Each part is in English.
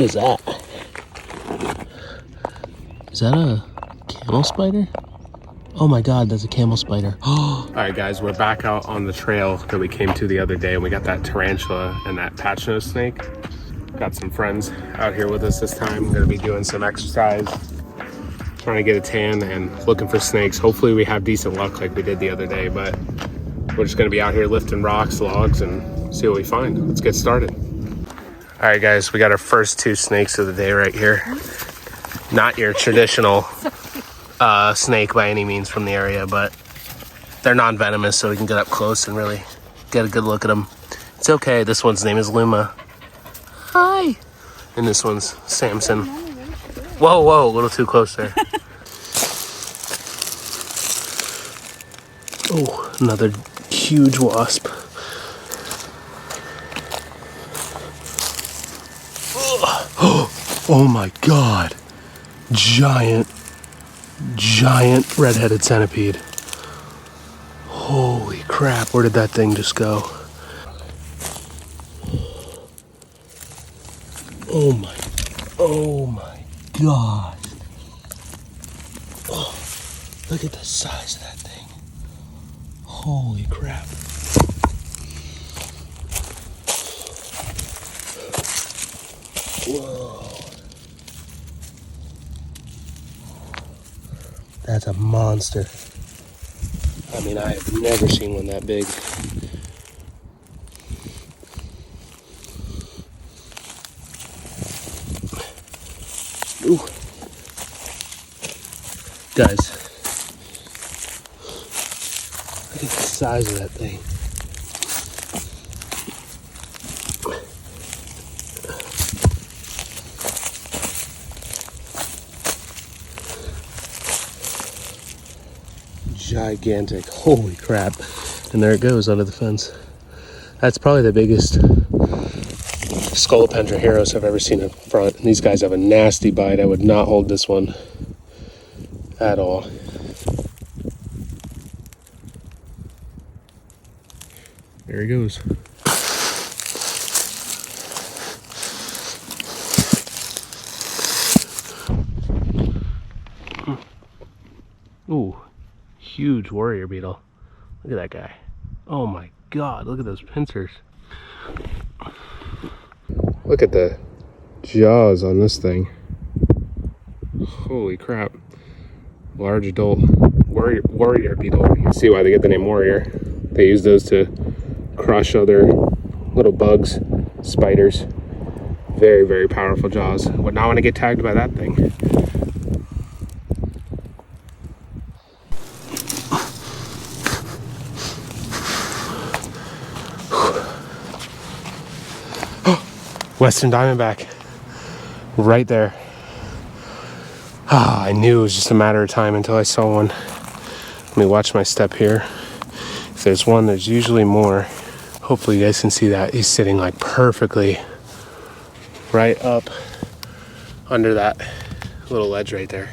is that? Is that a camel spider? Oh my god, that's a camel spider. All right, guys, we're back out on the trail that we came to the other day, and we got that tarantula and that patch-nosed snake. Got some friends out here with us this time. We're gonna be doing some exercise, trying to get a tan and looking for snakes. Hopefully we have decent luck like we did the other day, but we're just gonna be out here lifting rocks, logs, and see what we find. Let's get started. All right, guys, we got our first 2 snakes of the day right here. Not your traditional snake by any means from the area, but they're non-venomous, so we can get up close and really get a good look at them. It's okay. This one's name is Luma. Hi. And this one's Samson. Whoa, whoa, a little too close there. Oh, another huge wasp. Oh my god. Giant red-headed centipede. Holy crap, where did that thing just go? Oh my god. Oh, look at the size of that thing. Holy crap. Whoa. That's a monster. I mean, I have never seen one that big. Ooh. Guys, look at the size of that thing. Gigantic. Holy crap. And there it goes under the fence. That's probably the biggest Scolopendra heroes I've ever seen up front. And these guys have a nasty bite. I would not hold this one at all. There he goes. Ooh. Huge warrior beetle. Look at that guy. Oh my god, look at those pincers. Look at the jaws on this thing. Holy crap. Large adult warrior beetle. You can see why they get the name warrior. They use those to crush other little bugs, spiders. Very, very powerful jaws. Would not want to get tagged by that thing. Western Diamondback, right there. I knew it was just a matter of time until I saw one. Let me watch my step here. If there's one, there's usually more. Hopefully you guys can see that. He's sitting like perfectly right up under that little ledge right there.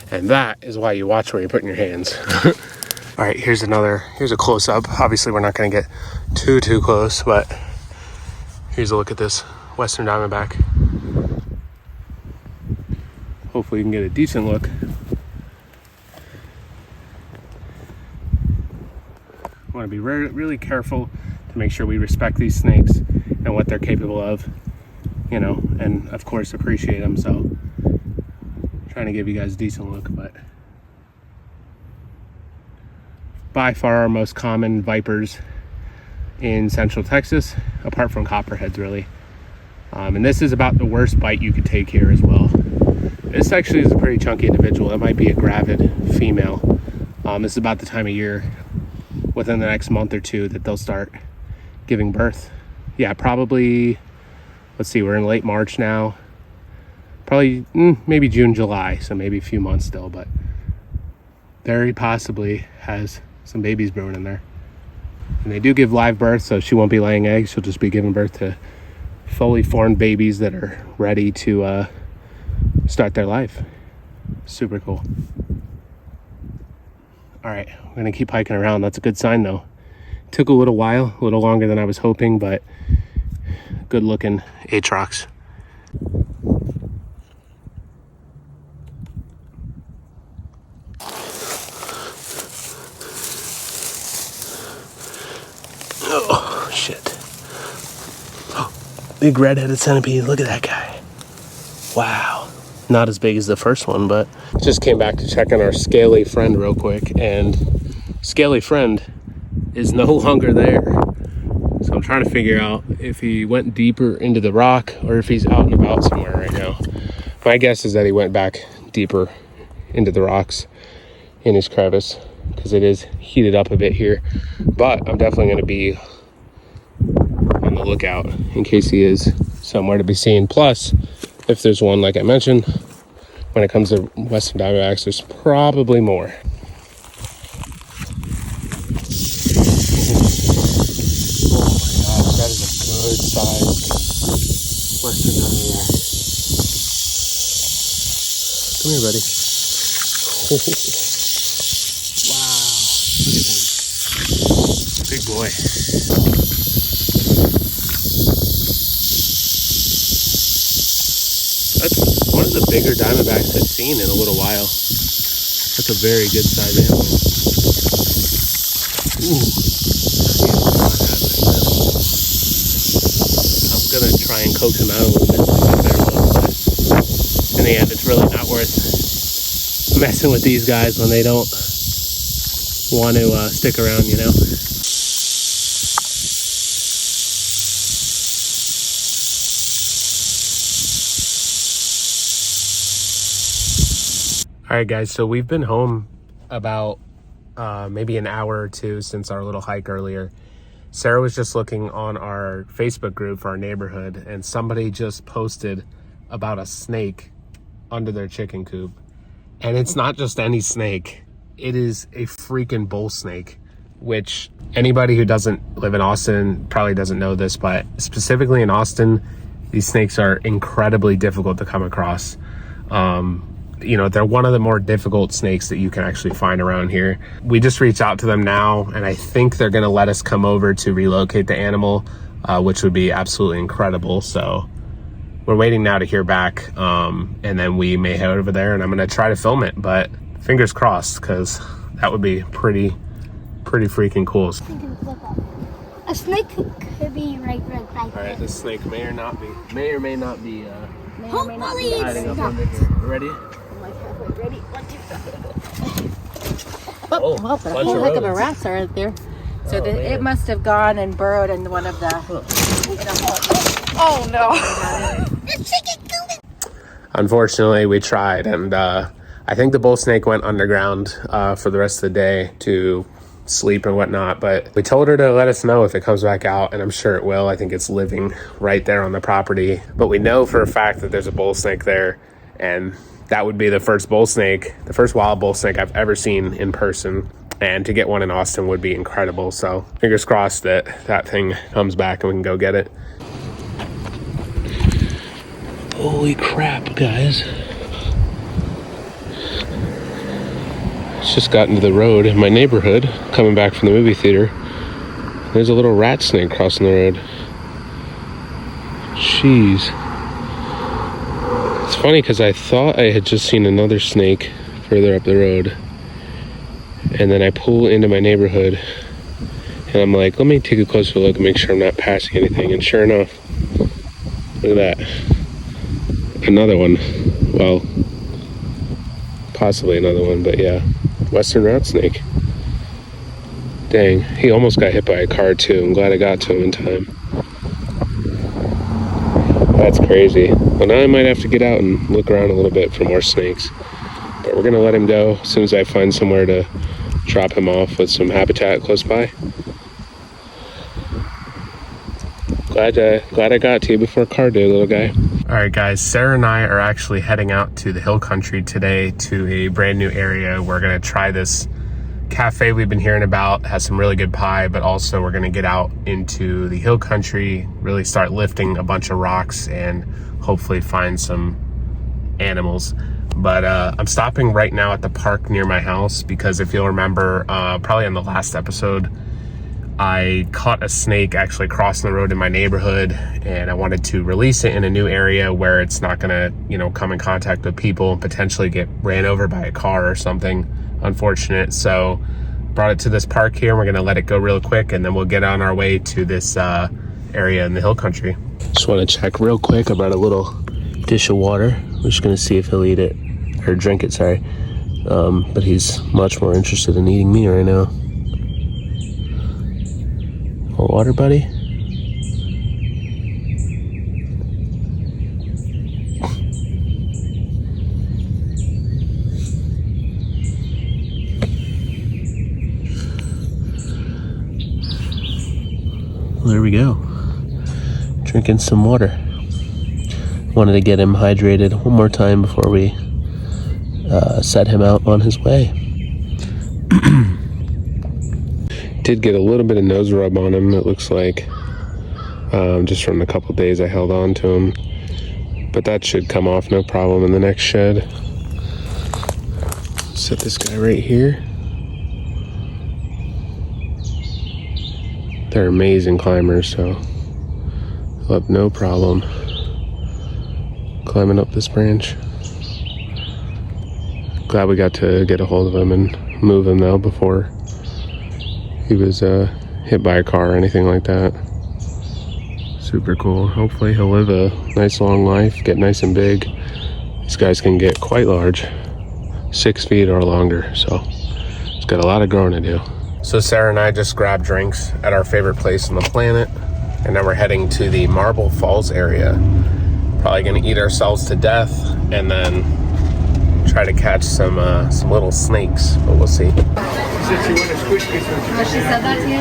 And that is why you watch where you're putting your hands. All right, here's a close-up. Obviously we're not gonna get too close, but here's a look at this Western Diamondback. Hopefully you can get a decent look. I want to be really careful to make sure we respect these snakes and what they're capable of, you know, and of course appreciate them. So trying to give you guys a decent look, but by far our most common vipers in Central Texas, apart from copperheads really. And this is about the worst bite you could take here as well. This actually is a pretty chunky individual. It might be a gravid female. This is about the time of year, within the next month or two, that they'll start giving birth. Yeah, probably, let's see, we're in late March now. Probably maybe June, July, so maybe a few months still, but very possibly has some babies brewing in there. And they do give live birth, so she won't be laying eggs. She'll just be giving birth to fully formed babies that are ready to start their life. Super cool. All right, we're gonna keep hiking around. That's a good sign though. Took a little while, a little longer than I was hoping, but good looking Aatrox. shit. Big red-headed centipede. Look at that guy. Wow. Not as big as the first one, but just came back to check on our scaly friend real quick, and scaly friend is no longer there. So I'm trying to figure out if he went deeper into the rock or if he's out and about somewhere right now. My guess is that he went back deeper into the rocks in his crevice, because it is heated up a bit here. But I'm definitely going to be on the lookout in case he is somewhere to be seen. Plus, if there's one, like I mentioned, when it comes to Western Diamondbacks, there's probably more. Oh my gosh, that is a good size Western Diamondback. Come here, buddy. Wow, look at him. Big boy. That's one of the bigger diamondbacks I've seen in a little while. That's a very good size animal. Ooh. I'm gonna try and coax him out a little bit. In the end, it's really not worth messing with these guys when they don't want to stick around, you know? All right, guys, so we've been home about maybe an hour or two since our little hike earlier. Sarah was just looking on our Facebook group for our neighborhood, and somebody just posted about a snake under their chicken coop. And it's not just any snake. It is a freaking bull snake, which anybody who doesn't live in Austin probably doesn't know this, but specifically in Austin, these snakes are incredibly difficult to come across. You know, they're one of the more difficult snakes that you can actually find around here. We just reached out to them now, and I think they're gonna let us come over to relocate the animal, which would be absolutely incredible. So we're waiting now to hear back, and then we may head over there, and I'm gonna try to film it, but fingers crossed, because that would be pretty freaking cool. A snake could be right there. All right, this snake may or may not be Hopefully hiding up under here. Ready? Ready? Oh, well, but a whole heck of a rats are out there. So it must have gone and burrowed in one of the... Oh, no. Unfortunately, we tried, and I think the bull snake went underground for the rest of the day to sleep and whatnot, but we told her to let us know if it comes back out, and I'm sure it will. I think it's living right there on the property, but we know for a fact that there's a bull snake there, and that would be the first bull snake, the first wild bull snake I've ever seen in person, and to get one in Austin would be incredible. So fingers crossed that that thing comes back and we can go get it. Holy crap, guys. Just got into the road in my neighborhood coming back from the movie theater. There's a little rat snake crossing the road. Jeez. It's funny because I thought I had just seen another snake further up the road, and then I pull into my neighborhood and I'm like, let me take a closer look and make sure I'm not passing anything. And sure enough, look at that, another one. Well, possibly another one, but yeah, Western rat snake. Dang, he almost got hit by a car too. I'm glad I got to him in time. That's crazy. Well, now I might have to get out and look around a little bit for more snakes, but we're gonna let him go as soon as I find somewhere to drop him off with some habitat close by. Glad I got to you before a car did, little guy. All right, guys, Sarah and I are actually heading out to the hill country today to a brand new area. We're gonna try this cafe we've been hearing about. It has some really good pie, but also we're gonna get out into the hill country, really start lifting a bunch of rocks and hopefully find some animals. But I'm stopping right now at the park near my house because if you'll remember, probably on the last episode, I caught a snake actually crossing the road in my neighborhood, and I wanted to release it in a new area where it's not gonna, you know, come in contact with people and potentially get ran over by a car or something unfortunate. So brought it to this park here. We're gonna let it go real quick, and then we'll get on our way to this area in the hill country. Just want to check real quick. I brought a little dish of water. We're just gonna see if he'll eat it, or drink it, sorry. But he's much more interested in eating me right now. More water, buddy? There we go. Drinking some water. Wanted to get him hydrated one more time before we set him out on his way. Did get a little bit of nose rub on him, it looks like, just from a couple days I held on to him, but that should come off no problem in the next shed. Set this guy right here. They're amazing climbers, so they'll have no problem climbing up this branch. Glad we got to get a hold of him and move him though before he was hit by a car or anything like that. Super cool. Hopefully he'll live a nice long life, get nice and big. These guys can get quite large, 6 feet or longer, so it's got a lot of growing to do. So Sarah and I just grabbed drinks at our favorite place on the planet, and now we're heading to the Marble Falls area. Probably gonna eat ourselves to death and then try to catch some little snakes, but we'll see. Oh, she said that to you?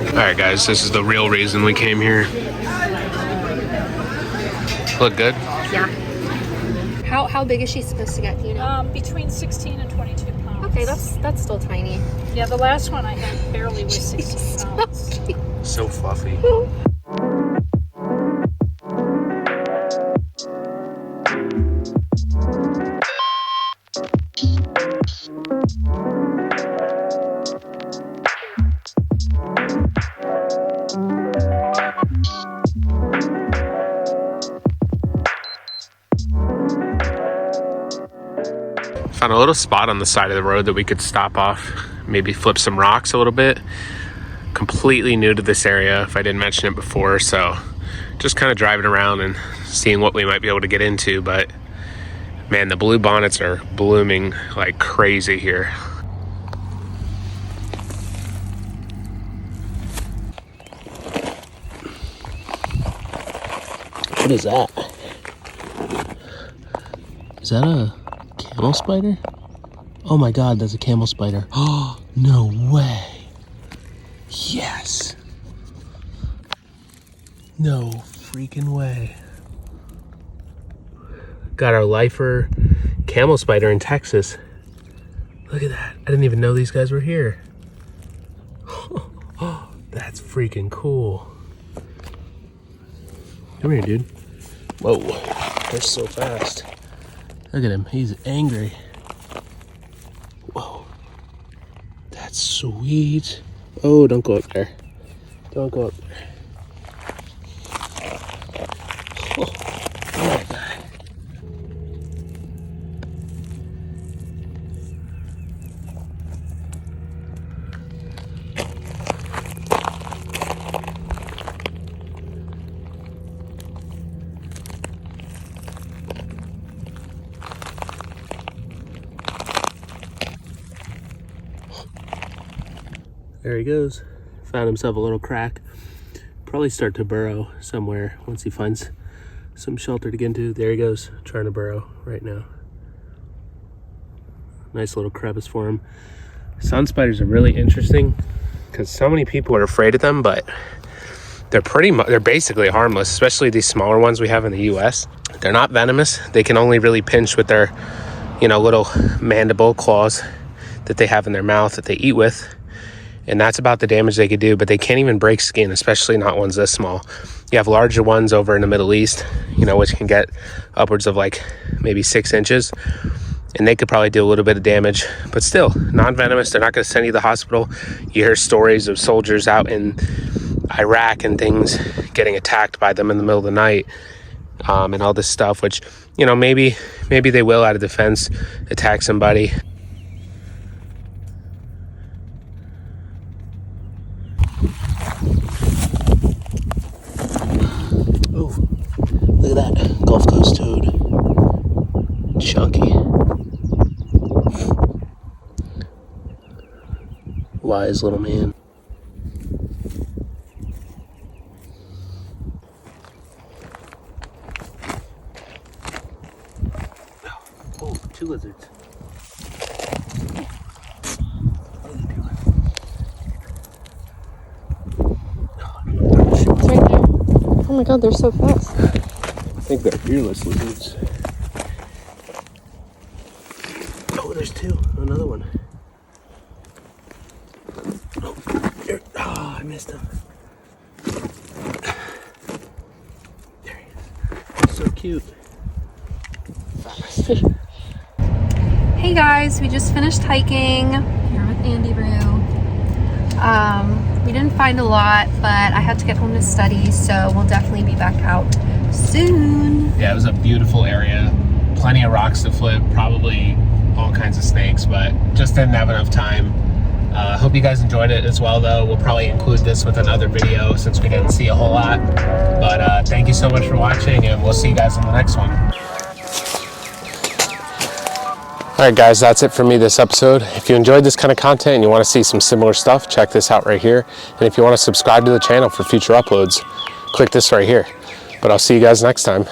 All right, guys, this is the real reason we came here. Look good? Yeah. How big is she supposed to get, do you know? Between 16 and 22 pounds. Okay, that's still tiny. Yeah, the last one I had barely was 16 pounds. So fluffy. Found a little spot on the side of the road that we could stop off, maybe flip some rocks a little bit. Completely new to this area, if I didn't mention it before, so just kind of driving around and seeing what we might be able to get into. But man, the blue bonnets are blooming like crazy here. What is that? Is that a camel spider? Oh my god, that's a camel spider. Oh, no way. Yes. No freaking way. Got our lifer camel spider in Texas. Look at that. I didn't even know these guys were here. Oh, that's freaking cool. Come here, dude. Whoa, they're so fast. Look at him, he's angry. Whoa, that's sweet. Oh, don't go up there. Don't go up there. Oh my God. There he goes. Found himself a little crack. Probably start to burrow somewhere once he finds some shelter to get into. There he goes, trying to burrow right now. Nice little crevice for him. Sun spiders are really interesting because so many people are afraid of them, but they're basically harmless, especially these smaller ones we have in the US. They're not venomous. They can only really pinch with their, little mandible claws that they have in their mouth that they eat with. And that's about the damage they could do, but they can't even break skin, especially not ones this small. You have larger ones over in the Middle East, which can get upwards of like maybe 6 inches. And they could probably do a little bit of damage, but still non-venomous. They're not going to send you to the hospital. You hear stories of soldiers out in Iraq and things getting attacked by them in the middle of the night. and all this stuff, which, you know, maybe they will out of defense attack somebody. Oh, look at that Gulf Coast toad. Chunky. Wise little man. Oh, 2 lizards. What are they doing? It's right there. Oh my god, they're so fast. I think they're fearless lizards. Oh, there's 2. Another one. Oh, there. Oh, I missed him. There he is. So cute. Hey guys, we just finished hiking here with Andy Roo. We didn't find a lot, but I had to get home to study, so we'll definitely be back out soon. Yeah, it was a beautiful area. Plenty of rocks to flip, probably all kinds of snakes, but just didn't have enough time. Hope you guys enjoyed it as well, though. We'll probably include this with another video since we didn't see a whole lot. But thank you so much for watching, and we'll see you guys in the next one. Alright guys, that's it for me this episode. If you enjoyed this kind of content and you want to see some similar stuff, check this out right here. And if you want to subscribe to the channel for future uploads, click this right here. But I'll see you guys next time.